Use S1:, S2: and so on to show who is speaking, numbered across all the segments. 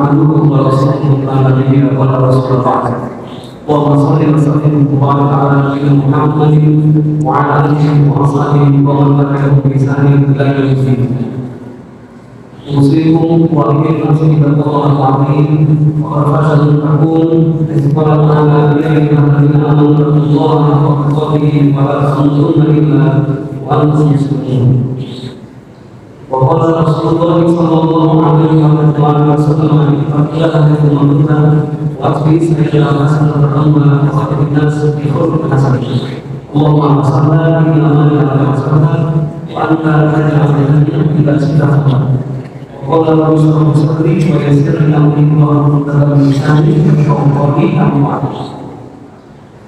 S1: عبده ورسوله لا نبي ولا رسول بعده. اللهم صل وسلم وبارك على نبينا محمد وعلى اله واصحابه ومن تبعهم باحسان الى يوم الدين. أوصيكم وأوصي نفسي بتقوى الله العظيم وقد فاز المتقون إذ قال تعالى يا أيها الذين آمنوا اتقوا الله حق تقاته ولا تموتن إلا وأنتم مسلمون. وقال رسول الله صلى الله عليه وسلم فقيل حديث ممتع وأتبي سيد الحسن الرحمة وخير الناس بخلق حسن. اللهم صل على محمد وأنت تجعل الدنيا إلى سيدنا وقال رسول صدري ويسر أمري وأنت بلساني يفقهوا قولي أما بعد.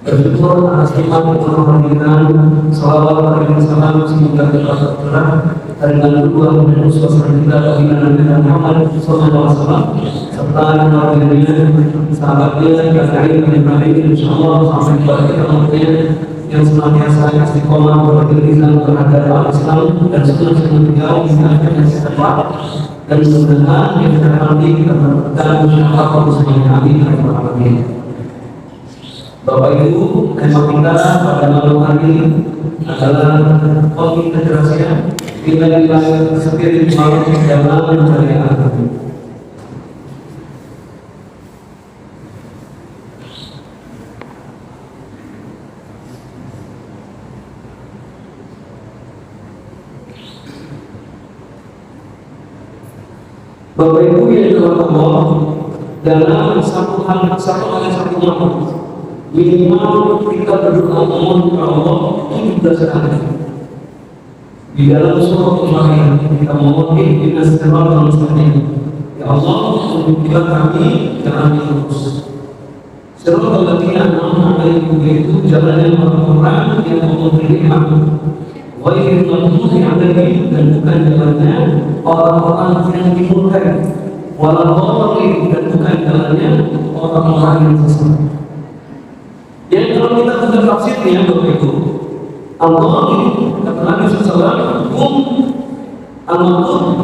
S1: Bersyukur atas nikmat kehadiran salawat dan salam semoga tetap tercurah dari kedua dan suasana kita bagi Nabi Muhammad SAW serta keluarganya, sahabatnya, dan Ibrahim insyaallah sampai kepada umatnya yang senantiasa istiqomah beriringan terhadap Islam dan sunnah-sunnah beliau di akhir dan setelah dan mudah-mudahan yang kita nanti kita mendapatkan syafaat muslimin amin. Bapak Ibu, tema kita pada malam hari adalah topik kecerdasan nilai-nilai spiritual dalam budaya agama. Bapak Ibu yang dirahmati Allah, dalam satu malam minimal kita berdoa memohon kepada Allah 17 kali. Di dalam surah Al-Maryam kita memohon ihdinas siratal mustaqim. Ya Allah, tunjukkanlah kami jalan yang lurus. Siratal ladzina an'amta 'alaihim itu jalan yang orang yang memberi nikmat. Ghairil maghdubi 'alaihim dan bukan jalannya orang-orang yang dimurkai. Wala dhalin dan bukan jalannya orang-orang yang sesat. Yang kalau kita buka tafsirnya Bapak Ibu, Allah ini kata Nabi SAW, hum al-yahud.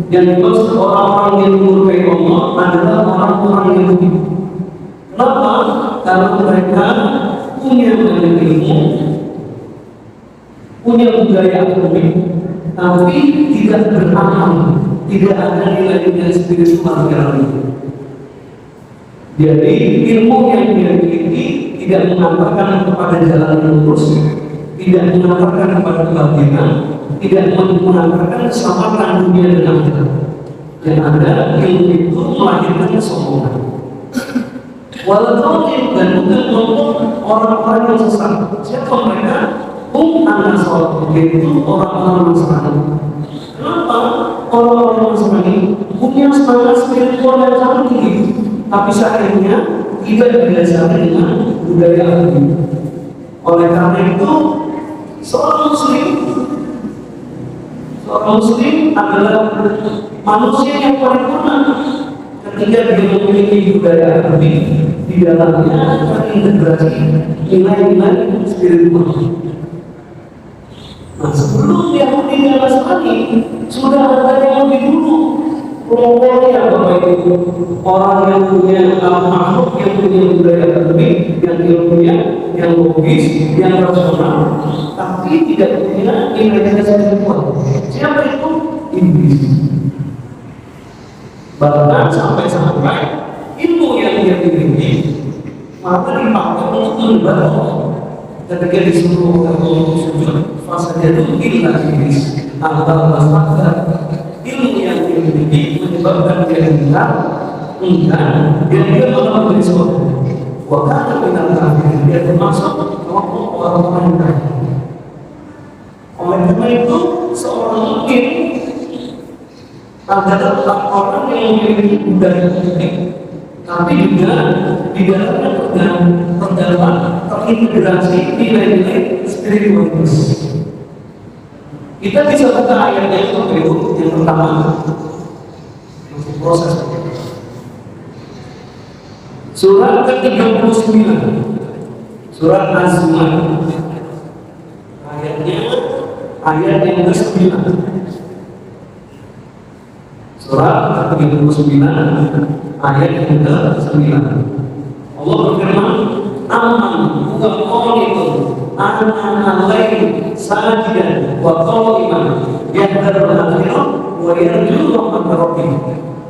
S1: Yang dimaksud orang-orang yang dimurkai Allah adalah orang-orang Yahudi. Kenapa? Karena mereka punya banyak ilmu, punya budaya akademik, tapi tidak beramal, tidak ada nilai-nilai spiritual di dalamnya. Jadi ilmu yang dia miliki tidak mengantarkan kepada jalan yang lurus, tidak mengantarkan kepada kebahagiaan, tidak mengantarkan keselamatan dunia dan akhirat. Yang ada ilmu itu melahirkan kesombongan. Walaupun dan bukan kelompok orang-orang yang sesat. Siapa mereka? An-Nasara, yaitu orang-orang Nasrani. Kenapa orang-orang Nasrani punya semangat spiritual yang sangat tinggi? Tapi syariatnya tidak didasari dengan budaya agama. Oleh karena itu, seorang muslim adalah manusia yang paripurna ketika dia memiliki budaya agama di dalamnya terintegrasi nilai-nilai spiritual. Nah, sebelum Yahudi dan Nasrani sudah ada yang lebih dulu. Kelompoknya Bapak Ibu, orang yang punya makhluk yang punya budaya akademik, yang ilmiah, yang logis, yang rasional, tapi tidak punya nilai-nilai spiritual. Siapa itu? Iblis. Bahkan sampai ilmu yang dia miliki maka dipakai untuk menyembah Allah. Ketika disuruh untuk sujud, fasajadu illa iblis. Ilmu yang dimiliki menyebabkan dia enggan dan dia malah memberi sesuatu. Wakana minal kafirin, dia termasuk kelompok orang-orang kafir. Oleh karena itu, seorang mukmin adalah orang yang memiliki budaya politik, tapi juga di dalamnya terdapat terintegrasi nilai-nilai spiritualitas. Kita bisa buka ayatnya seperti itu. Yang pertama, proses surat ke-39, surat Az-Zumar, ayat yang ke-9. Surat 39 ayat yang ke-9. Allah berfirman, "Amman huwa qanitun ana-al-laili sajidan wa qa'iman yahdharul akhirah wa yarju rahmat rabbih.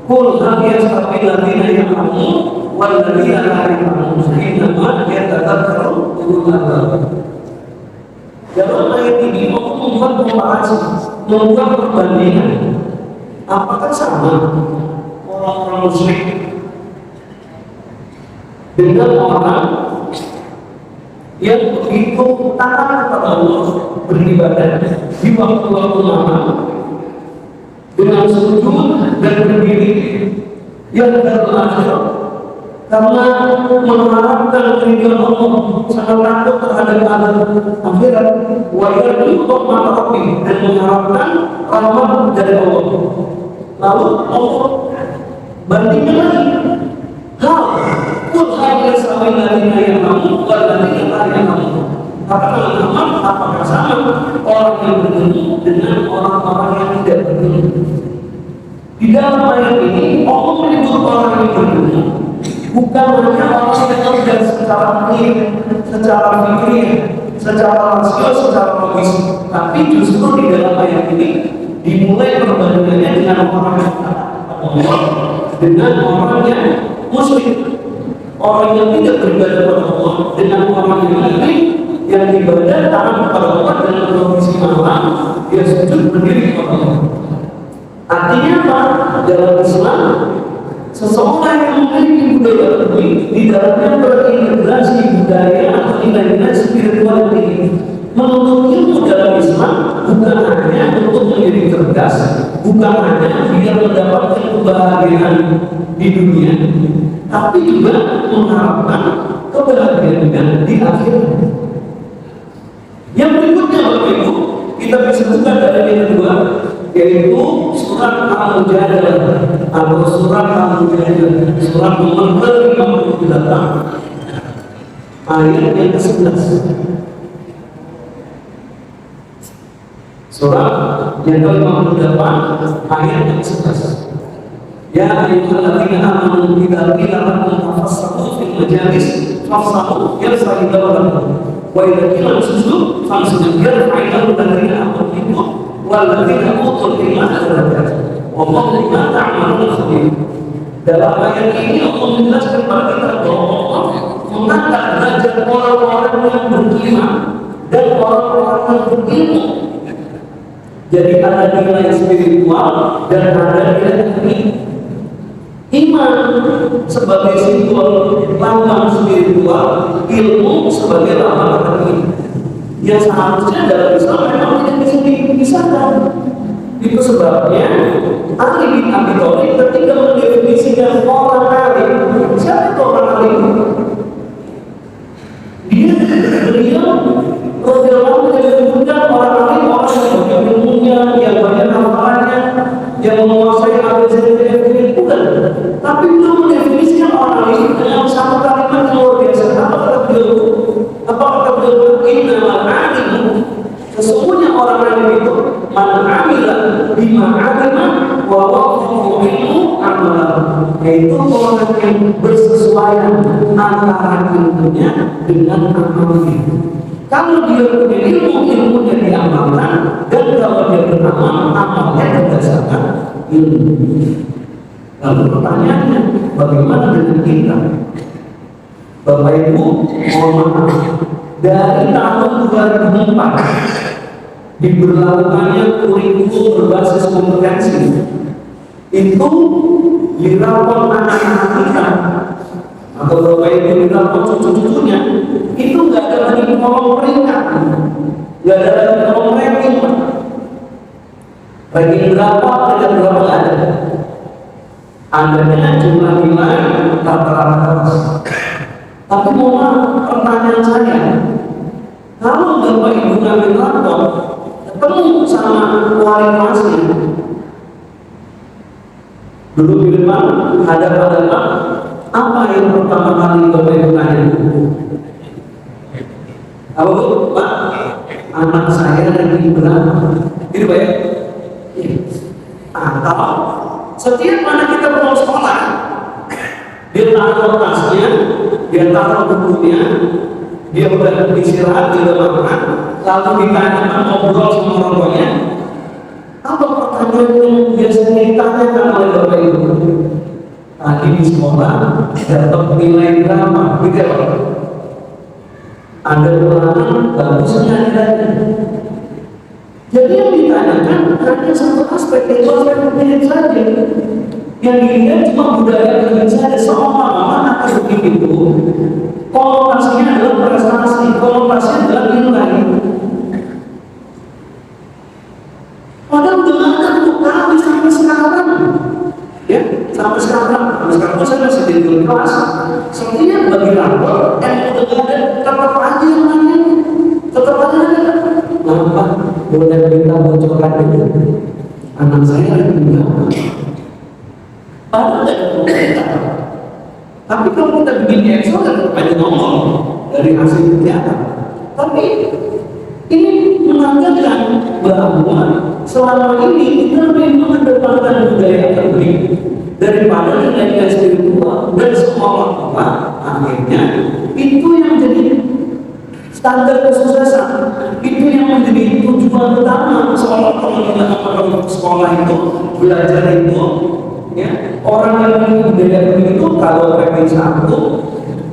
S1: Qul hal yastawi alladziina ya'lamuun wal ladziina laa ya'lamuun innama yatadhakkaru ulul albab." Dalam ayat ini Allah membuat komparasi, membuat perbandingan. Apakah sama orang-orang musyrik dengan orang yang begitu taat kepada Allah, beribadah di waktu-waktu malam dengan sujud dan berdiri yang terakhir karena mengharapkan keridhaan Allah, sangat takut terhadap akhirat, wa yarju rahmat rabbih, dan mengharapkan rahmat dari Allah. Lalu Allah bandingkan lagi, kul hal yastawi alladziina ya'lamuun wal ladziina laa ya'lamuun. Katakanlah Muhammad, apakah sama orang yang berilmu dengan orang-orang yang tidak berilmu? Di dalam ayat ini Allah menyebut orang yang berilmu bukan hanya orang yang cerdas secara fikih, secara fikih, secara rasio, secara logis, tapi justru di dalam ayat ini dimulai perbandingannya dengan orang yang Allah dengan orang yang musyrik, orang yang tidak beribadah kepada Allah dengan orang yang ibadah taat kepada Allah dengan kondisi malam dia sujud berdiri kepada Allah. Artinya apa? Dalam Islam, seseorang yang memiliki budaya tertentu di dalamnya berintegrasi budaya atau nilai-nilai spiritual tinggi. Menuntut ilmu dalam Islam bukan hanya untuk menjadi cerdas, bukan hanya biar mendapatkan kebahagiaan di dunia, tapi juga mengharapkan kebahagiaan di akhirat. Yang berikutnya Bapak Ibu, kita bisa buka dari yang kedua, yaitu surat Al-Mujadalah atau surat Al-Mujadalah, surat nomor ke-58 ayat yang ke-11. Surat yang ke-58 ayat yang ke-11. Ya ayyuhalladzina amanu idza qila lakum tafassahu fil majalis fafsahu yafsahu lakum wa idza qila usjudu famsudu yarfa'u alladziina amanu minkum wal ladzina utul ilma darajat wallahu bima ta'maluna khabir. Dalam ayat ini Allah menjelaskan kepada kita bahwa Allah mengangkat derajat orang-orang yang beriman dan orang-orang yang berilmu. Jadi ada nilai spiritual dan ada nilai teknik. Iman sebagai simbol lambang spiritual, ilmu sebagai lambang teknik. Yang seharusnya dalam Islam memang tidak bisa dipisahkan. Itu sebabnya Ali bin Abi Thalib ketika mendefinisikan orang alim, siapa itu orang alim? Beliau radhiyallahu menyebutkan orang alim, orang yang banyak ilmunya, yang banyak hafalannya, yang menguasai ABCDEFG, bukan. Tapi beliau mendefinisikan orang alim dengan satu kalimat yang luar biasa. Apa kata beliau? Apa kata beliau? Innamal alim, sesungguhnya orang alim itu man amila bima alima wa waqafu ilmu amalan, yaitu orang yang bersesuaian antara ilmunya dengan amalnya. Kalau dia punya ilmu, ilmunya diamalkan, dan kalau dia beramal, amalnya berdasarkan ilmu. Lalu pertanyaannya, bagaimana dengan kita? Bapak Ibu, mohon maaf, dari tahun 2004 diberlakukannya kurikulum berbasis kompetensi itu dirapor anak-anak kita atau Bapak Ibu dirapor cucu-cucunya, itu nggak ada lagi kolom peringkat, nggak ada lagi kolom ranking. Ranking berapa tidak berapa ada, adanya jumlah nilai rata-rata. Tapi mohon pertanyaan saya, kalau Bapak Ibu ngambil rapor ketemu sama wali kelasnya, duduk di depan, hadap-hadapan, apa yang pertama kali Bapak Ibu tanya? Apa Bu? Pak, anak saya lagi berapa? Gitu Pak ya? Atau Setiap anak kita mau sekolah, dia taruh tasnya, dia taruh bukunya, dia udah istirahat, dia udah makan, lalu ditanya ngobrol sama orang tuanya. Apa pertanyaan yang biasanya ditanyakan oleh bapak ibu? Tadi di sekolah dapat nilai berapa? Gitu ya Pak? Ada ulangan bagusnya nilainya. Jadi yang ditanyakan hanya satu aspek, yaitu aspek pendidikan saja. Yang dilihat cuma budaya pendidikan saja. Seolah-olah akademik itu konotasinya adalah prestasi, konotasinya adalah nilai. Padahal dengan untuk kami sampai sekarang, ya sampai sekarang saya masih di kelas. Setiap bagi rapor yang udah ada tetap aja yang nanya, tetap aja ada. Kenapa? Boleh minta bocoran itu? Anak saya lagi menjawab. Padahal tidak. Tapi kalau kita bikin Excel kan ada nomor dari hasil kegiatan. Tapi ini menandakan bahwa selama ini kita lebih mengedepankan budaya akademik daripada nilai spiritual, dan seolah-olah akhirnya itu yang jadi standar kesuksesan, itu yang menjadi tujuan utama. Seolah kalau kita akan sekolah itu belajar itu, ya orang yang punya budaya akademik itu kalau ranking 1,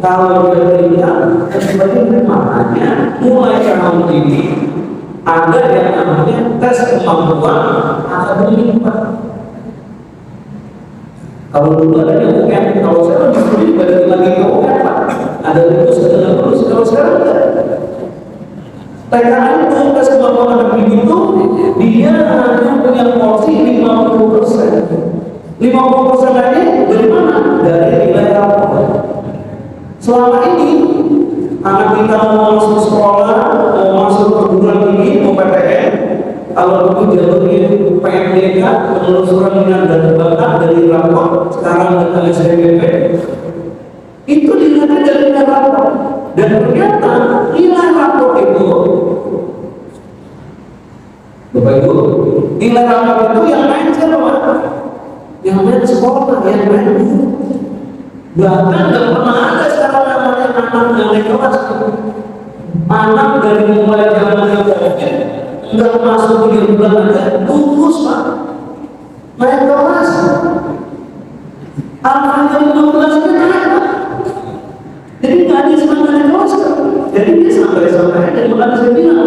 S1: kalau dia berikan sebagainya, makanya mulai tahun ini ada yang namanya tes kemampuan akademik Pak. Kalau dulu ada yang UN, kalau sekarang disuruh balik lagi ke UN Pak. Ada lulus, ada lulus, kalau sekarang tidak. TKA itu tes kemampuan akademik itu dia hanya punya porsi 50%. 50% lagi dari mana? Dari nilai rapor. Selama ini anak kita mau masuk sekolah, mau masuk perguruan tinggi, mau PTN, kalau dulu jalurnya PMDK, penelusuran minat dan bakat dari rapor, sekarang dengan SBMP, itu dilihatnya dari nilai rapor. Dan ternyata nilai rapor itu, Bapak Ibu, nilai rapor itu yang main siapa Pak? Yang main sekolah, yang main guru. Bahkan tidak pernah ada sekarang namanya anak yang naik kelas. Anak dari mulai zamannya COVID nggak masuk 3 bulan aja lulus Pak, naik kelas. Anak yang 15 itu naik Pak. Jadi nggak ada semangat naik kelas Pak. Jadi dia sampai dan bukan saya bilang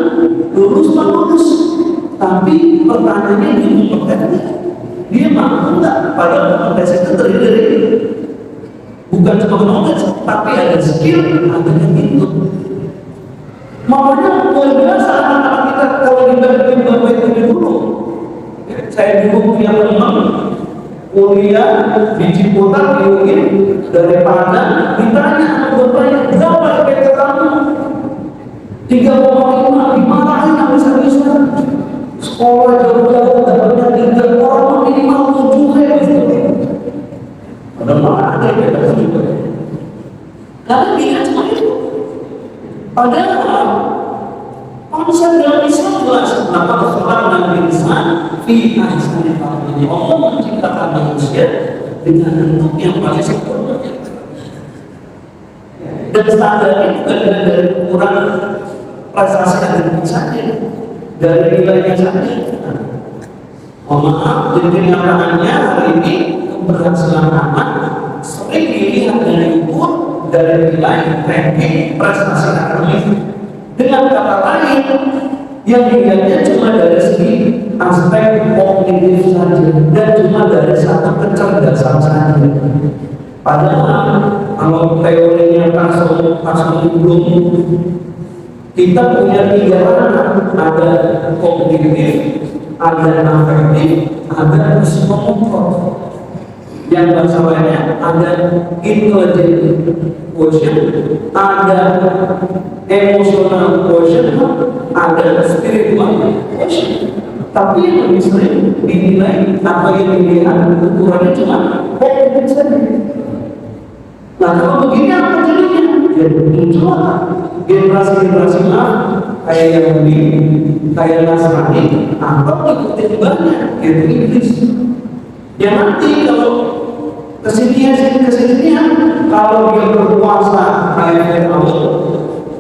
S1: lulus Pak lulus. Tapi pertanyaannya dia memperhatikan dia mampu nggak? Padahal kompetensi itu terdiri dari bukan cuma knowledge, tapi ada skill, ada itu. Makanya luar biasa anak-anak kita kalau dibandingin bapak itu dulu. Saya dulu punya teman kuliah di Ciputat di UIN, dari Padang, ditanya bapaknya berapa IPK kamu? 3,5, dimarahin habis habisan. Sekolah jauh-jauh dapatnya 3 orang minimal 7 gitu. Ada mana ada yang beda juga. Karena dia cuma itu. Padahal konsep dalam Islam jelas. Maka Rasulullah dan insan fi ahsani taqwim. Allah menciptakan manusia dengan bentuk yang paling sempurna. Dan standarnya bukan dari ukuran prestasi akademik saja, dari nilainya saja. Maaf, jadi kenyataannya hari ini keberhasilan anak sering dilihat dari ukur dari nilai ranking prestasi akademik. Dengan kata lain, yang dilihatnya cuma dari segi aspek kognitif saja dan cuma dari satu kecerdasan saja. Padahal kalau teorinya Kasum Bloom, kita punya 3 anak, ada kognitif, ada afektif, ada psikomotor. Yang masalahnya ada intelligent quotient, ada emotional quotient, ada spiritual quotient. Tapi yang lebih sering dinilai atau yang dilihat ukurannya cuma kognitif saja. Nah kalau begini apa jadinya? Jadi muncul generasi-generasi kayak Yahudi, kayak Nasrani, atau ikutin banyak, yaitu Inggris. Ya nanti kalau kesinian, kalau dia berkuasa kayak Fir'aun,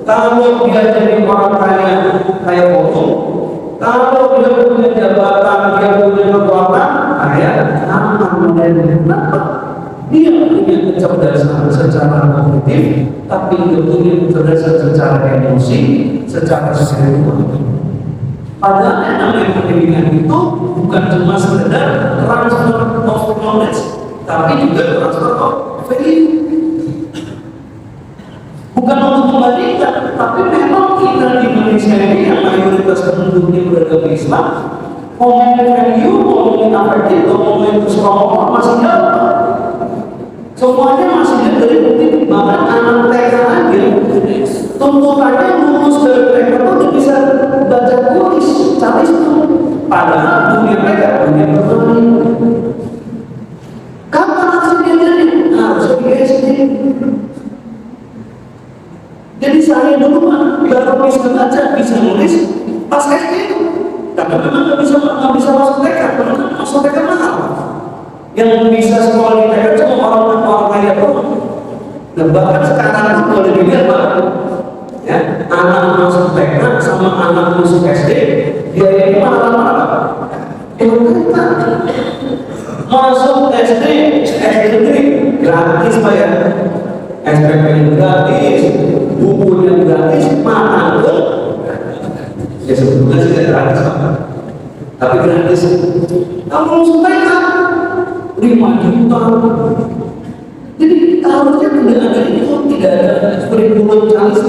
S1: kalau dia jadi orang kaya kayak Korun, kalau dia punya jabatan, dia punya kekuatan kayak Haman dan kenapa? Dia punya kecerdasan secara kognitif, tapi dia punya kecerdasan secara emosi, secara spiritual. Padahal yang namanya pendidikan itu bukan cuma sekedar transfer of knowledge, tapi juga transfer of value. Bukan untuk membandingkan, tapi memang kita di Indonesia ini yang mayoritas penduduknya beragama Islam, ngomongin value, ngomongin affective, ngomongin psikologi masih jauh. Semuanya masih jauh dari bukti. Bahkan anak TK aja, tuntutannya lulus dari TK itu udah bisa baca tulis, calis itu. Padahal dunia TK, dunia bermain. Kapan harus diajarin? Harus di SD. Jadi saya dulu baru bisa baca, bisa nulis pas SD itu. Tapi memang nggak bisa masuk TK, karena masuk TK mahal. Yang bisa sekolah di TK cuma orang kaya doang. Nah bahkan sekarang itu boleh dilihat Pak, ya anak masuk TK sama anak masuk SD, biayanya mahal-mahal. Kita masuk SD negeri gratis Pak ya. SPP gratis, bukunya gratis, makan pun ya sebetulnya sih tidak gratis Pak, tapi gratis. Kalau masuk TK 5 juta, jadi harusnya tidak ada itu, tidak ada kurikulum calis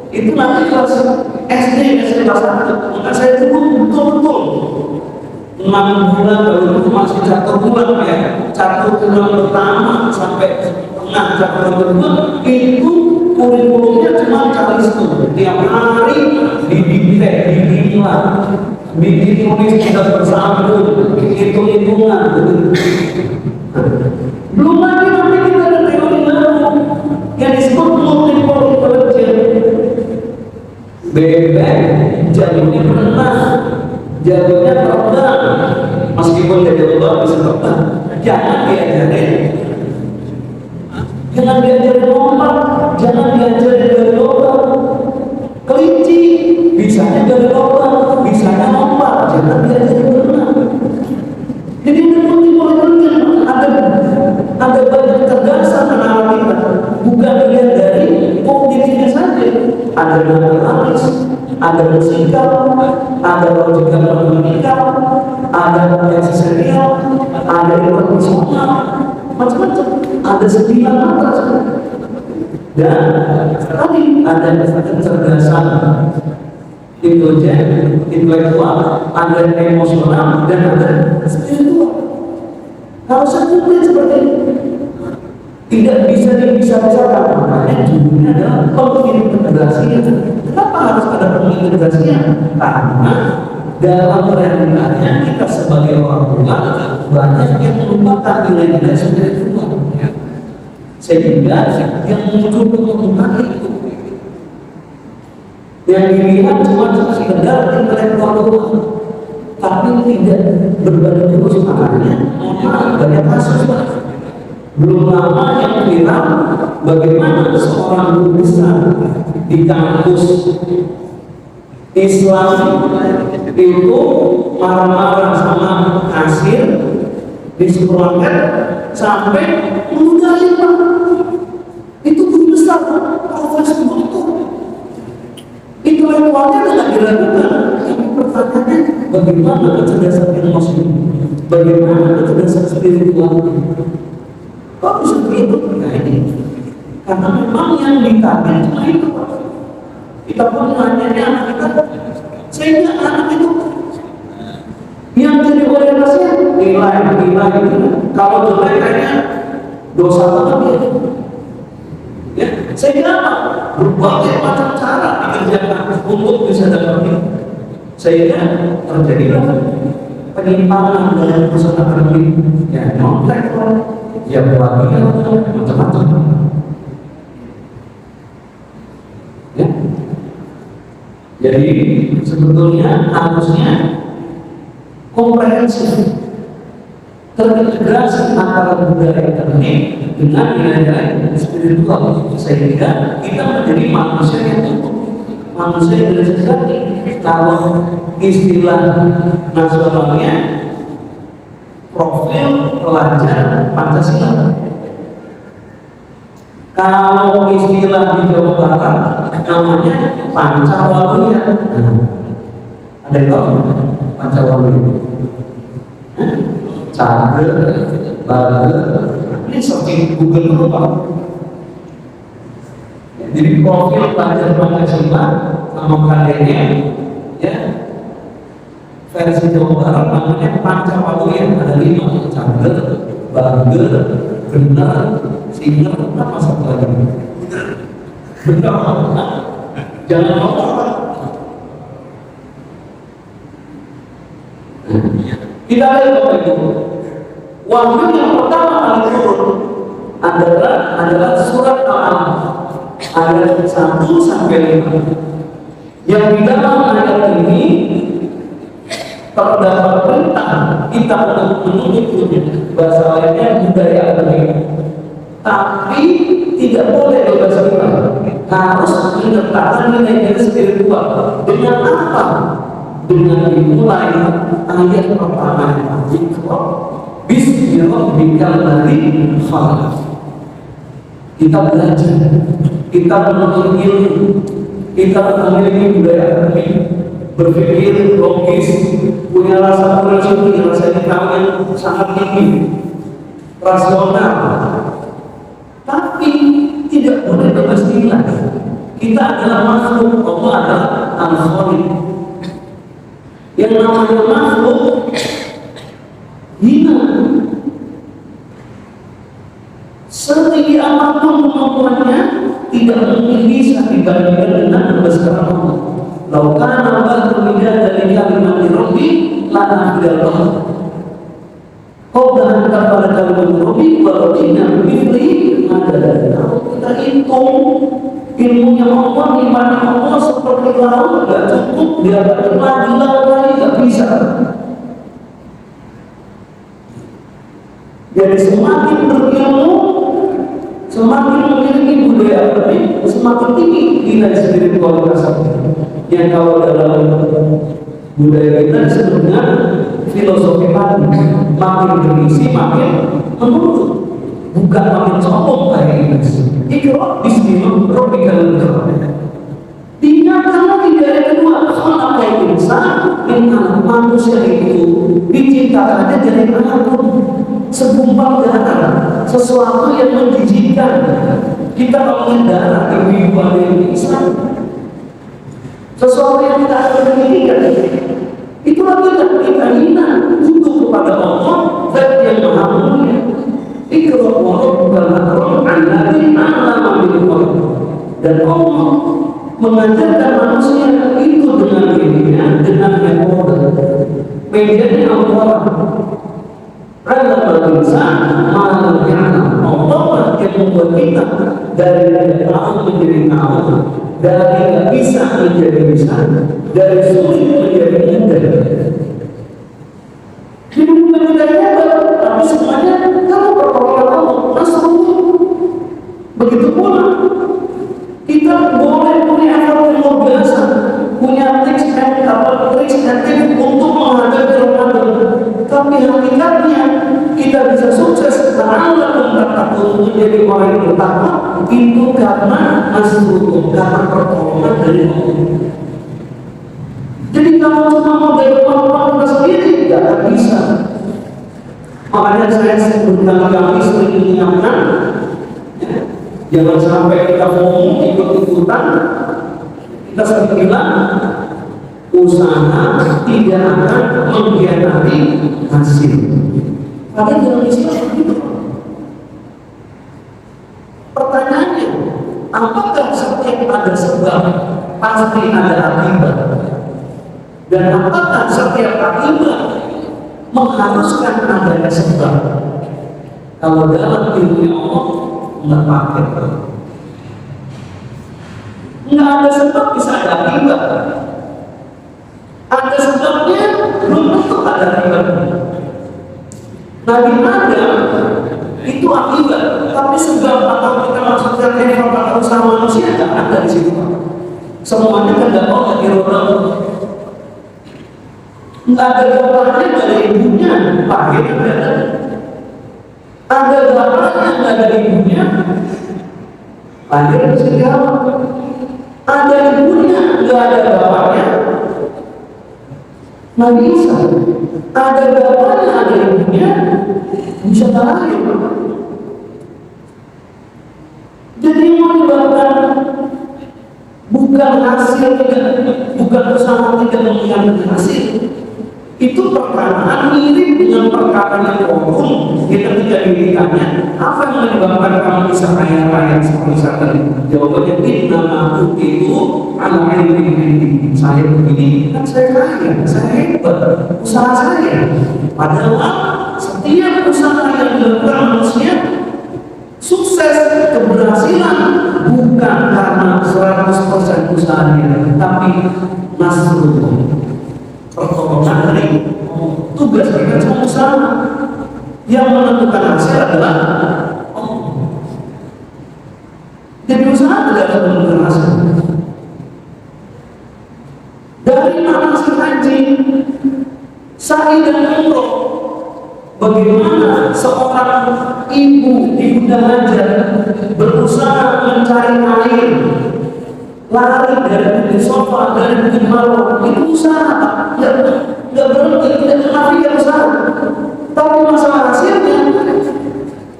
S1: itu nanti kelas SD kelas 1. Maka saya tunggu betul-betul 6 bulan baru itu masih 1 bulan ya, 1 bulan pertama sampai tengah 1 bulan kedua itu kurikulumnya cuma calis tuh, tiap hari didikte, ditulis kita bersambung, hitung-hitungan. Belum lagi nanti kita ada teori baru yang disebut multiple intelligence. Bebek jalurnya berenang, jalurnya terbang, meskipun jadi terbang bisa terbang. Jangan diajarin lompat, jangan diajarin dari lompat. Kelinci bisanya dari lompat, bisanya lompat, jangan diajarin berenang. Jadi ada banyak kecerdasan anak kita, bukan dilihat dari kognitifnya saja. Ada naturalis, ada musikal, ada logical matematikal, ada eksistensial, ada emosional, macam-macam. Ada 9 mata dan tadi ada kecerdasan intelektual, ada emosional, dan ada spiritual. Harusnya komplit seperti ini. Tidak bisa dipisah-pisahkan. Makanya judulnya adalah pengintegrasian. Kenapa harus ada pengintegrasian? Karena dalam realitanya kita sebagai orang tua banyak yang melupakan nilai-nilai spiritual. Sehingga yang muncul permukaan itu yang dilihat cuma sekedar intelektual doang, tapi tidak berbanding lurus. Makanya banyak kasus Pak. Belum lama yang viral bagaimana seorang guru besar di kampus Islam itu marah-marah sama kasir di supermarket sampai meludahi Pak. Itu guru besar profesor doktor. Intelektualnya tidak diragukan, tapi pertanyaannya bagaimana kecerdasan emosi, bagaimana kecerdasan spiritual. Kok bisa begitu? Nah ini karena memang yang ditabir cuma itu. Kita pun nanya anak kita, sehingga anak itu yang jadi orientasinya nilai itu. Kalau jelek kayaknya dosa banget ya. Sehingga apa? Berbagai macam cara dikerjakan untuk bisa dapat itu. Sehingga terjadilah penyimpangan dalam persoalan ini. Ya non-track, ya bagian macam-macam. Ya. Jadi sebetulnya harusnya komprehensif. terintegrasi antara budaya teknik dengan nilai-nilai spiritual, sehingga kita menjadi manusia yang utuh, manusia yang sejati. Kalau istilah nasionalnya profil pelajar Pancasila, kalau istilah di Jawa Barat namanya Pancawaluya. Ada yang tahu Pancawaluya? Cager, bager, ini searching Google dulu Pak. Jadi profil pelajar Pancasila sama KDN, ya, versi Jawa Barat namanya Pancawaluya. Ada 5: cager, bager, benar, singer, apa satu lagi? Benar, jangan lupa. Kita lihat Bapak Ibu, wahyu yang pertama kali turun adalah surat Al-Alaq ayat 1-5. Yang di dalam ayat ini terdapat perintah kita untuk menuntut bahasa lainnya budaya agama, tapi tidak boleh berbahasa kita, harus menyertakan nilai-nilai spiritual. Dengan apa? Dengan dimulai ayat pertama yang Iqra bismi rabbikal ladzi khalaq. Kita belajar, kita menuntut ilmu, kita memiliki budaya akademik, berpikir logis, punya rasa prinsip, rasa yang sangat tinggi, rasional, tapi tidak boleh bebas nilai. Kita adalah makhluk, Allah adalah Al-Khaliq. Yang namanya makhluk hina, setinggi apapun kemampuannya tidak mungkin bisa dibandingkan dengan kebesaran Allah. Laukana al-bahru midada li kalimati rabbi la nafida Allah. Qabla an tafala kalimati rabbi wa radina bimithlihi madada. Kita hitung ilmunya Allah, imannya Allah seperti laut, gak cukup, dia lagi laut lagi, gak bisa. Jadi semakin berilmu, semakin memiliki budaya akademik, semakin tinggi nilai spiritualitas. Yang kalau dalam budaya kita disebut dengan filosofi hati, makin berisi makin menuntut, bukan makin sombong kayak ini. Iqra bismi rabbikal ladzi khalaq. Diingatkan lagi dari kedua, khalaqal insana min 'alaq. Manusia itu diciptakannya dari rambut, segumpal darah, sesuatu yang menjijikkan. Kita kalau darah ibu-ibu ada yang Islam, sesuatu yang tidak ada pendidikan, itulah kita hina, butuh kepada Allah dan yang Maha Mulia. Iqra wa rabbukal akram alladzi 'allama bil qalam. Dan Allah mengajarkan manusia itu dengan dirinya, dengan metode. Medianya Al-Quran. Al-Quran malam yang Allah yang membuat kita dari tidak tahu menjadi tahu, dari tidak bisa menjadi bisa, dari sulit menjadi mudah. Hidup bedanya tapi semuanya kamu pertolongan Allah, Rasulullah. Begitu pula kita boleh punya effort yang luar biasa, punya trik dan tips untuk menghadapi Ramadan. Tapi hakikatnya kita bisa sukses karena takut menjadi orang yang bertakwa itu karena nasrullah, karena pertolongan dari Allah. Jadi kalau cuma mau dari kemampuan kita sendiri tidak akan bisa. Makanya saya sebutkan kami sering mengingatkan, jangan sampai kita ngomong ikut-ikutan. Kita sering bilang usaha tidak akan mengkhianati hasil. Padahal dalam Islam begitu. Pertanyaannya, apakah setiap ada sebab pasti ada akibat? Dan apakah setiap akibat mengharuskan adanya sebab? Kalau dalam ilmu Allah nggak pakai. Nggak ada sebab bisa ada akibat. Ada sebabnya belum tentu ada akibatnya. Nabi Adam itu akibat, tapi seberapa kalau kita masukkan level atau usaha manusia nggak ada di situ. Semuanya kan nggak mau dari roda. Nggak ada bapaknya, nggak ada ibunya, lahir nggak ada. Ada bapaknya, nggak ada ibunya, lahir bisa jawab. Ada ibunya, nggak ada bapaknya, nggak bisa. Ada bapaknya, ada ibunya, bisa lahir. Jadi yang menyebabkan bukan hasil bukan usaha tidak menginginkan hasil. Itu perkataan mirip dengan perkataan yang umum. Kita tidak ditanya apa yang menyebabkan kamu bisa kaya seperti saat tadi. Jawabannya innama utitu ala ilmin. Saya begini, kan saya kaya, saya hebat, usaha saya. Padahal setiap usaha yang dilakukan manusia sukses, keberhasilan bukan karena 100% usahanya, tapi nasrullah, pertolongan dari tugas kita cuma usaha. Yang menentukan hasil adalah Allah. Jadi usaha tidak akan menentukan hasil. Dari manasik haji, sa'i dan umroh, bagaimana seorang ibunda haja berusaha mencari air, lari dari sofa, dari bukit Marwah, itu usaha, nggak berhenti, tidak menafikan usaha. Tapi masalah hasilnya,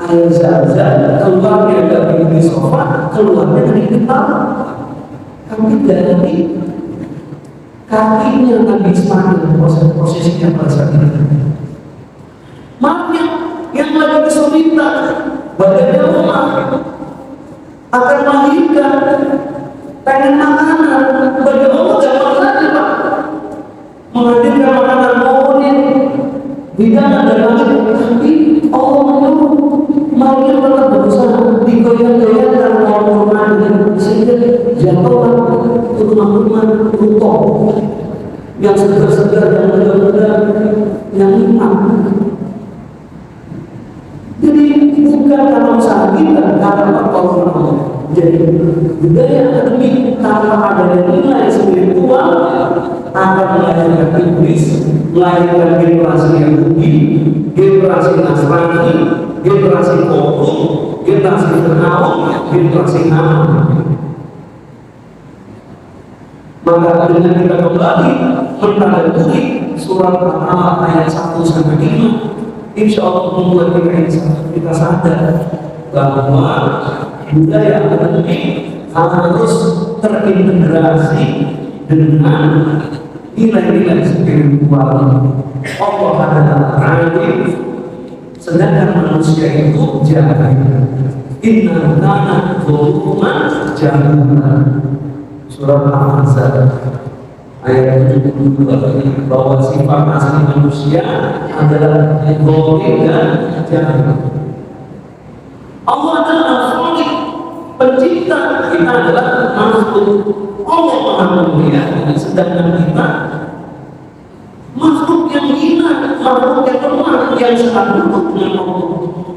S1: air zam-zam keluarnya dari bukit sofa, keluarnya dari bukit Marwah, tapi dari kakinya Nabi Ismail prosesnya pada saat itu. Maknya yang lagi kesulitan, badannya lemah, akan melahirkan, pengen makanan, bagi Allah gampang saja Pak. Menghadirkan makanan mohon hidangan dari langit, tapi Allah menyuruh Maria tetap berusaha digoyang-goyangkan pohon-pohonan sehingga jatuhlah rumah-rumah runtuh yang segar-segar, yang muda-muda, yang nikmat. Jadi bukan karena usaha kita, karena pertolongan Allah. Jadi budaya akademik tanpa adanya nilai spiritual akan melahirkan iblis, melahirkan generasi Yahudi, generasi Nasrani, generasi Kopung, generasi Fir'aun, generasi Haman. Maka dengan kita kembali mentadaburi surat Al-Alaq ayat 1 sampai 5, insya Allah membuat kita sadar bahwa budaya akademik harus terintegrasi dengan nilai-nilai spiritual. Allah adalah alim, sedangkan manusia itu jahil. Inna kana dzuluman jahulan. Surat Al-Ahzab ayat 72 bahwa sifat asli manusia adalah zalim dan jahil. Allah adalah Khaliq, pencipta, kita adalah makhluk. Allah Maha Mulia, sedangkan kita makhluk yang hina, makhluk yang lemah, yang sangat butuh dengan Allah.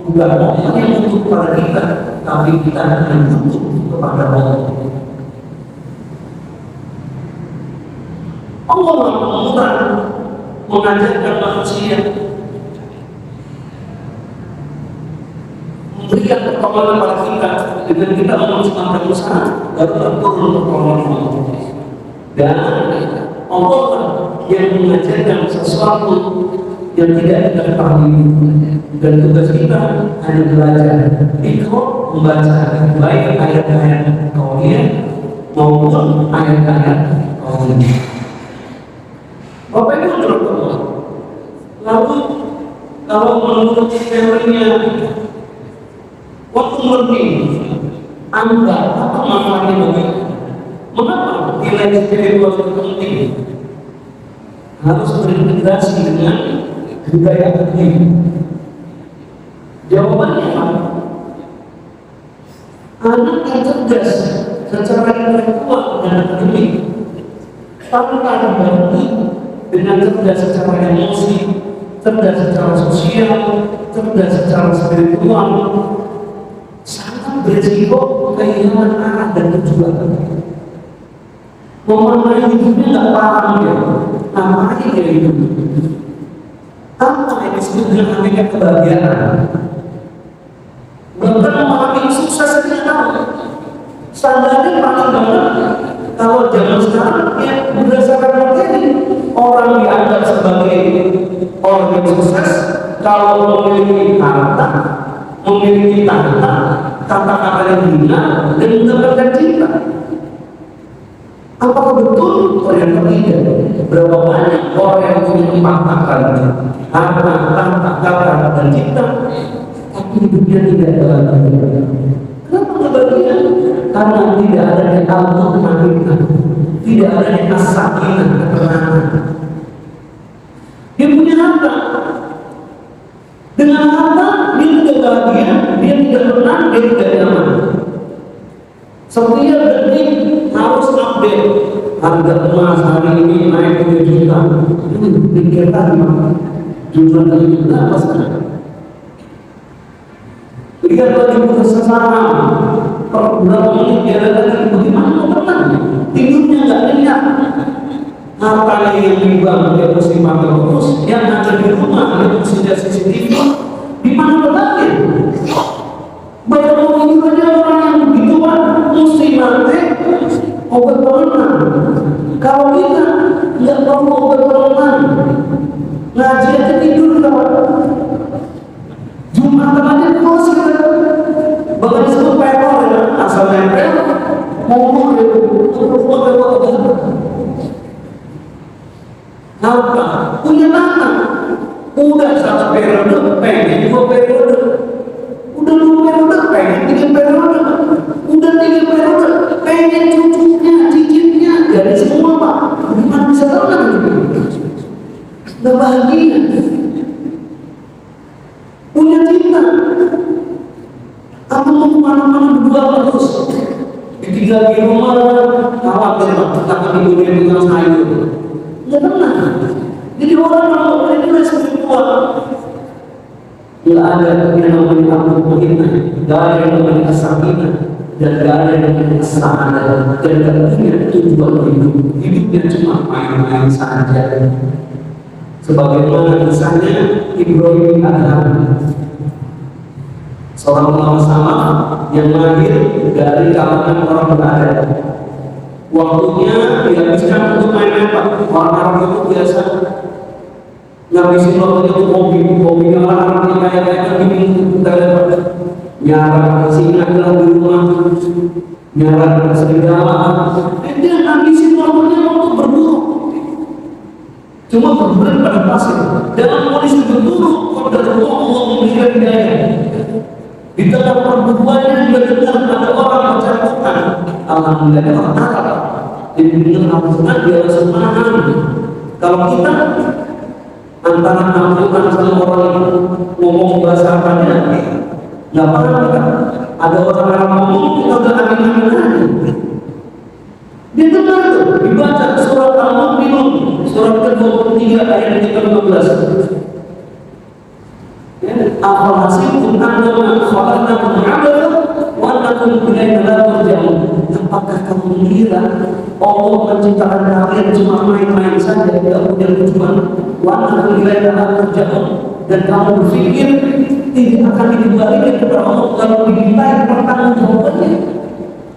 S1: Bukan Allah yang butuh kepada kita, tapi kita yang butuh kepada Allah. Allah murah mengajarkan manusia, memberikan pertolongan pada kita dengan kita memutuskan usaha baru turun pertolongan Allah. Dan Allah yang mengajarkan sesuatu yang tidak kita ketahui, dan tugas kita hanya belajar, ikut membaca baik ayat-ayat kauniyah maupun ayat-ayat kauniyah. Bapak Ibu menurut Allah, lalu kalau menurut teorinya waktu learning Anda apa manfaatnya bagi? Mengapa nilai spiritual itu penting? Harus berintegrasi dengan budaya akademik. Jawabannya apa? Anak yang cerdas secara intelektual dan akademik tanpa dibantu dengan cerdas secara emosi, cerdas secara sosial, cerdas secara spiritual, sangat beresiko kehilangan arah dan tujuan. Memaknai hidupnya nggak paham ya, apa aja hidup? Apa yang disebut dengan hakikat kebahagiaan? Bahkan memahami sukses tidak tahu. Standarnya paling banget kalau zaman sekarang ya berdasarkan materi, orang dianggap sebagai orang yang sukses kalau memiliki harta, memiliki tahta, kata-kata yang hina, dan mendapatkan cinta. Apakah betul? Ternyata tidak. Berapa banyak orang yang punya 4 kata, harta, tahta, kata, dan cinta, tapi hidupnya tidak bahagia. Kenapa tidak bahagia? Karena tidak adanya al-mutmainnah, tidak adanya as-sakinah, ketenangan. Dia punya harta, dengan harta dia tidak bahagia, dia tidak tenang, dia tidak nyaman. Setiap detik harus update harga emas hari ini naik 3 juta. Pikir tadi jumlah dari berapa sekarang? Lihat lagi proses saham per berapa menit dia ada lagi, bagaimana mau tenang? Tidurnya nggak nyenyak. Hartanya yang di bank dia mesti pakai terus, yang ada di rumah dia mesti lihat CCTV. Di mana letaknya? Bayar mau ini aja orang yang begitu kan mesti mati obat penenang. Kalau kita nggak perlu obat penenang, ngaji aja tidur kawan. Jumatan aja terus kita bahkan disebut pekor ya, asal nempel ngomong ya terus apa? Punya tanah udah 1 periode pengen 2 periode, udah 2 periode pengen 3 periode, udah 3 periode pengen cucunya, cicitnya, jadi semua Pak. Gimana bisa tenang? Nggak bahagia. Punya cinta, aku mau kemana-mana berdua terus, ditinggal di rumah, khawatir kita akan tidur di tukang sayur, nggak tenang. Jadi orang kalau itu spiritual, nggak ada yang namanya al-mutmainnah, nggak ada yang namanya as-sakinah, dan nggak ada yang namanya as-sa'adah, dan nggak punya tujuan hidup. Hidupnya cuma main-main saja. Sebagaimana misalnya Ibrahim bin Adham, seorang ulama salaf yang lahir dari kalangan orang berada. Waktunya dihabiskan untuk main-main Pak. Orang Arab itu biasa ngabisin waktunya untuk hobi orang Arab yang kayak gini kita lihat nyarak singa di rumah, nyarak serigala. Dia ngabisin waktunya untuk berburu. Cuma berburu pada pasir. Dalam kondisi berburu, qadarullah Allah memberikan hidayah. Di tengah perburuannya dia dengar ada orang mencampurkan. Alhamdulillah orang Arab. Jadi dengar Al-Quran dia langsung paham. Kalau kita antara Al-Quran sama orang yang ngomong bahasa Arabnya, nggak paham kita. Ada orang Arab ngomong kita udah amin-amin aja. Dia dengar tuh dibaca surat Al-Mu'minun surat ke-23 ayat ke-15. Afahasibtum annama khalaqnakum 'abathan wa annakum ilaina la turja'un. Apakah kamu mengira Allah menciptakan kalian cuma main-main saja, tidak punya tujuan? Wa annakum ilaina la turja'un, dan kamu berpikir tidak akan dikembalikan kepada Allah kalau dimintai pertanggungjawabannya.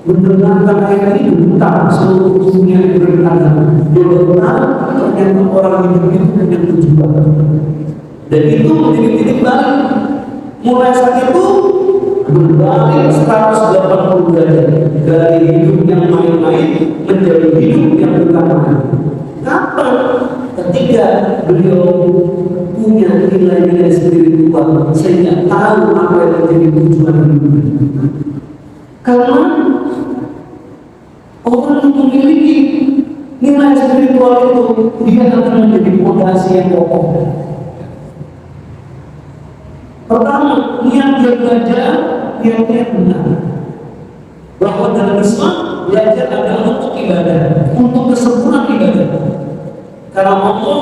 S1: Mendengarkan ayat ini bentar seluruh dunia berkata dia benar ternyata orang hidup itu punya tujuan, dan itu menjadi titik balik. Mulai saat itu berbalik 180 derajat dari hidup yang main-main menjadi hidup yang berkampanye. Kapan? Ketika beliau punya nilai-nilai spiritual sehingga tahu apa yang menjadi tujuan hidupnya. Karena orang yang memiliki nilai spiritual itu dia akan menjadi fondasi yang kokoh. Pertama, niat dia belajar, niatnya benar. Bahwa dalam Islam belajar adalah untuk ibadah, untuk kesempurnaan ibadah. Karena Allah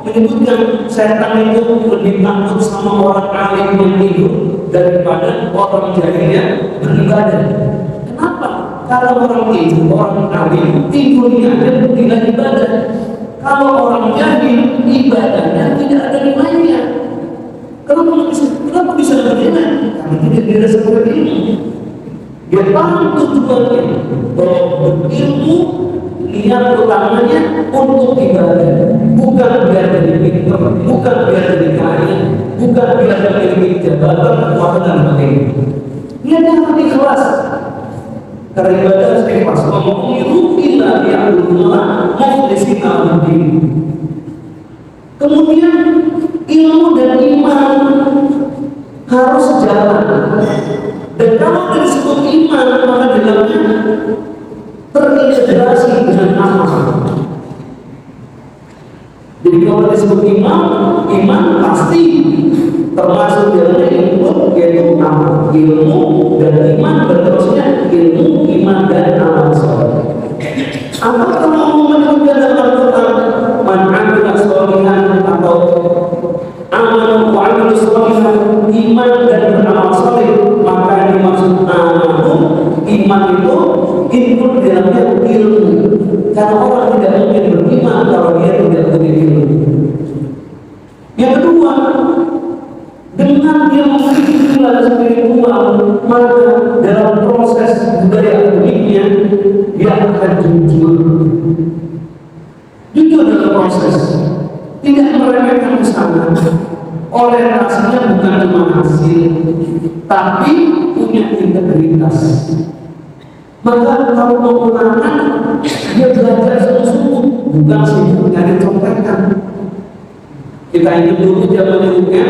S1: menyebutkan setan itu lebih takut sama orang alim yang tidur daripada orang jahil yang beribadah. Kenapa? Kalau orang tidur, orang alim tidurnya ada nilai ibadah. Kalau orang jahil ibadahnya tidak ada nilainya. Kenapa bisa bernilai? Karena tidak didasarkan ilmu. Dia paham tujuannya bahwa berilmu niat utamanya untuk ibadah, bukan biar jadi pintar, bukan biar jadi kaya, bukan biar memiliki jabatan, kekuatan dan sebagainya. Dia harus ikhlas. Karena ibadah harus ikhlas. Mengiru illa bi'abdullah mukhlisina lahu-din. Kemudian ilmu dan iman harus sejalan. Dan kalau disebut iman, maka dalamnya terintegrasi dengan amal. Jadi kalau disebut iman pasti termasuk dalamnya ilmu, yaitu amal, ilmu dan iman, dan terusnya ilmu, iman dan amal soleh. Apakah mau menyebutkan dalam Al-Quran man 'amila sholihan atau amal wa 'amila sholihan, iman dan beramal soleh, maka dimaksud amal iman itu ikut dalamnya ilmu. Karena orang tidak mungkin beriman kalau dia tidak punya ilmu. Yang kedua, dengan dia memiliki nilai spiritual, maka dalam proses budaya akademiknya dia akan jujur dalam proses, tidak meremehkan kesalahan. Orientasinya bukan cuma hasil, tapi punya integritas. Maka kalau mau menang, dia belajar sungguh-sungguh, bukan sibuk nyari contekan. Kita ingat dulu zaman UN,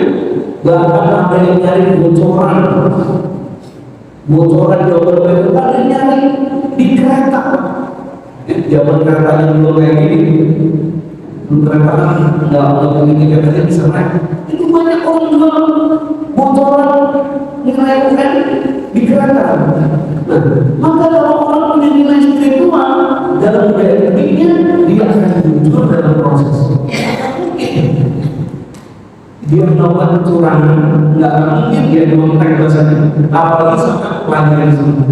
S1: bahkan ada yang nyari bocoran jawaban itu ada yang nyari di kereta. Zaman keretanya belum kayak gini, belum kereta nggak punya kereta bisa naik. Itu banyak orang jual bocoran nilai UN di kereta. Nah, maka kalau orang punya nilai spiritual dalam budaya akademiknya, dia akan jujur dalam proses. Dia melakukan kecurangan, nggak mungkin dia mengontek bahasanya, apalagi sampai pelajaran semua.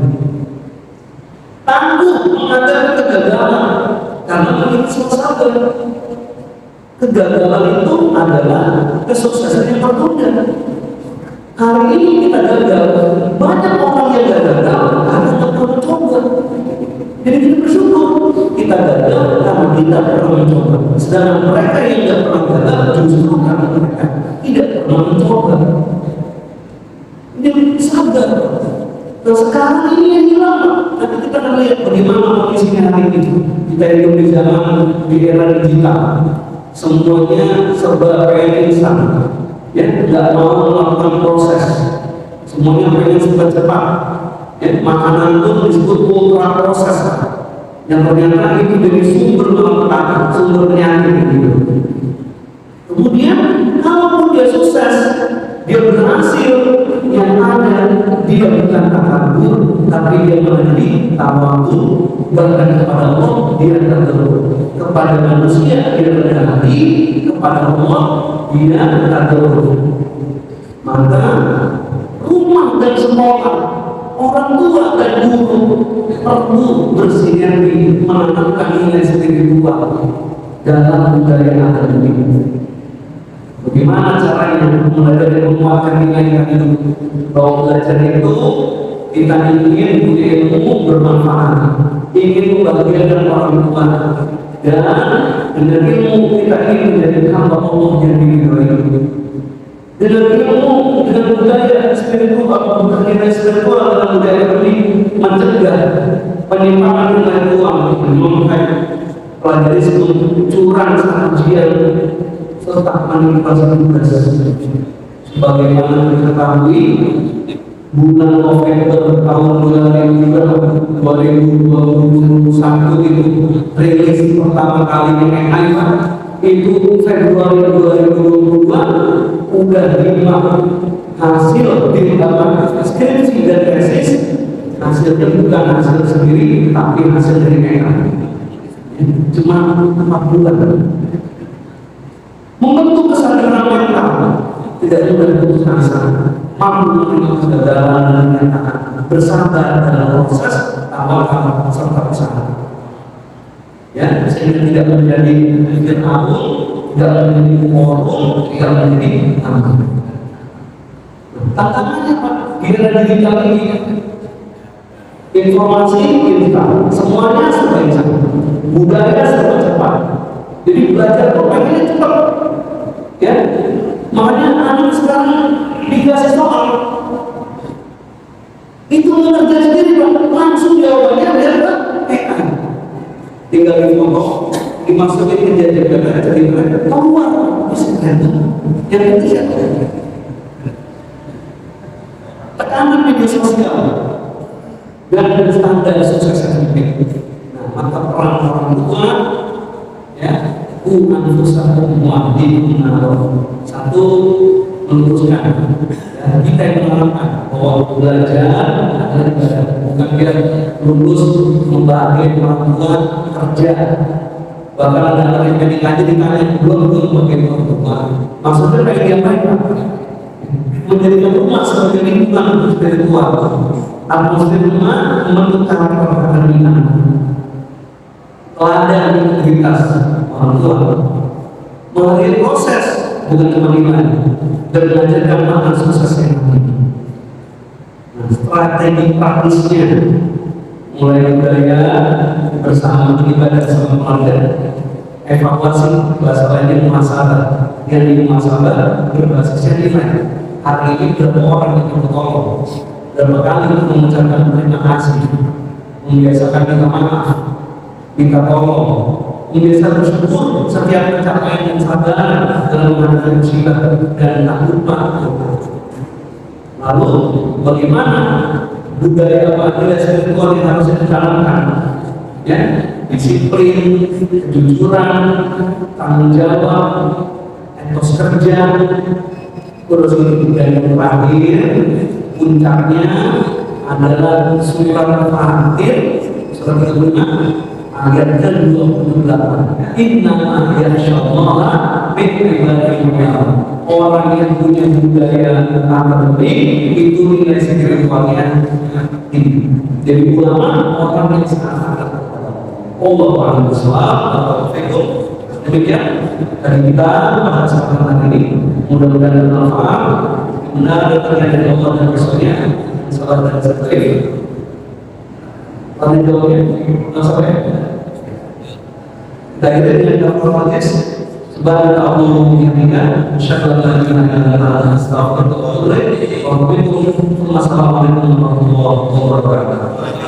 S1: Tangguh menghadapi kegagalan karena memiliki sabar. Kegagalan itu adalah kesuksesan yang tertunda. Hari ini kita gagal, banyak orang yang gagal karena tidak pernah mencoba. Jadi kita bersyukur kita gagal karena kita pernah mencoba. Sedangkan mereka yang tidak pernah gagal justru karena mereka tidak pernah mencoba. Ini sabar. Nah sekarang ini yang hilang. Nanti kita akan lihat bagaimana kondisinya hari ini. Kita hidup di zaman di era digital. Semuanya serba pengen instan. Ya, tidak mau melakukan proses, semuanya pengen cepat-cepat. Ya, makanan itu disebut ultra proses, yang ternyata itu jadi sumber malapetaka, sumber penyakit gitu. Kemudian kalaupun dia sukses, dia berhasil, yang ada dia bukan takabur, tapi dia menjadi tawadhu, bahkan kepada Allah dia takabur, kepada manusia dia rendah hati, kepada Allah dia takabur. Maka rumah dan sekolah, orang tua dan guru perlu bersinergi menanamkan nilai spiritual dalam budaya akademik. Bagaimana caranya belajar dan menguatkan nilai itu? Bahwa belajar itu kita ingin punya ilmu bermanfaat, ingin membahagiakan orang tua, dan dengan ilmu kita ingin menjadi hamba Allah yang diridhoi. Dengan ilmu, dengan budaya spiritual, nilai spiritual dalam budaya ini mencegah penyimpangan nilai uang, memakai pelajari sebelum curang saat ujian, serta manipulasi tugas. Sebagaimana diketahui, bulan November tahun 2021 itu rilis pertama kali AI, itu Februari 2022 udah 5 hasil di skripsi dan tesis. Hasilnya bukan hasil sendiri, tapi hasil dari AI. Cuma 4 bulan. membentuk kesadaran mental, tidak mudah putus asa, mampu menerima kegagalan dan kenyataan, bersabar dalam proses tawakal serta usaha. Ya, sehingga tidak menjadi Fir'aun, tidak menjadi korup, tidak menjadi aman. Tantangannya Pak, kira digital ini informasi instan, semuanya serba instan, budaya serba cepat. Jadi belajar tuh pengennya cepat, ya. Makanya anak sekarang dikasih soal, itu mengerjakan sendiri Pak, langsung jawabannya dari AI. Tinggal difoto, dimasukin ke jajaran jadi keluar, bisa kan? Yang ketiga, tekanan media sosial dan standar sukses yang tinggi. Nah, maka peran orang tua, ya, anfusahum wa ahlihim nar. Satu, meluruskan, ya, kita yang mengharapkan bahwa belajar adalah ibadah, bukan dia lulus membahagiakan orang tua kerja. Bahkan ada yang ditanya belum bagi orang tua. Maksudnya kayak dia baik, menjadikan rumah sebagai lingkungan spiritual. Atmosfer rumah membentuk karakter keheningan, teladan integritas orang tua, melalui proses bukan kemaniman, dan mengajarkan makna sukses yang tinggi. Nah, strategi praktisnya mulai budaya bersama beribadah sama keluarga, evakuasi bahasa lainnya muhasabah, yang di muhasabah berbasisnya nilai. Hari ini berapa orang yang bertolong, berapa kali mengucapkan terima kasih, membiasakan minta maaf, minta tolong, membiasakan bersyukur setiap pencapaian yang sabar dalam menghadapi musibah dan tak lupa. Lalu bagaimana budaya nilai spiritual yang harus ditanamkan? Ya, disiplin, kejujuran, tanggung jawab, etos kerja. Terus dan yang terakhir, puncaknya adalah surat Fatir surat kedua ayat ke-28. Innama yakhsyallaha min ibadihi. Orang yang punya budaya akademik itu nilai spiritualnya tinggi. Jadi ulama orang yang sangat Allah akan bersuara atau demikian dari kita pada kesempatan ini, mudah-mudahan bermanfaat, benar dari Allah dan Rasulnya. Salam dan sejahtera. Tanya jawabnya, sampai dari dengan informatif sebagai Allah yang tidak syakala dengan astagfirullah wa atubu ilaih. Wassalamualaikum warahmatullahi wabarakatuh.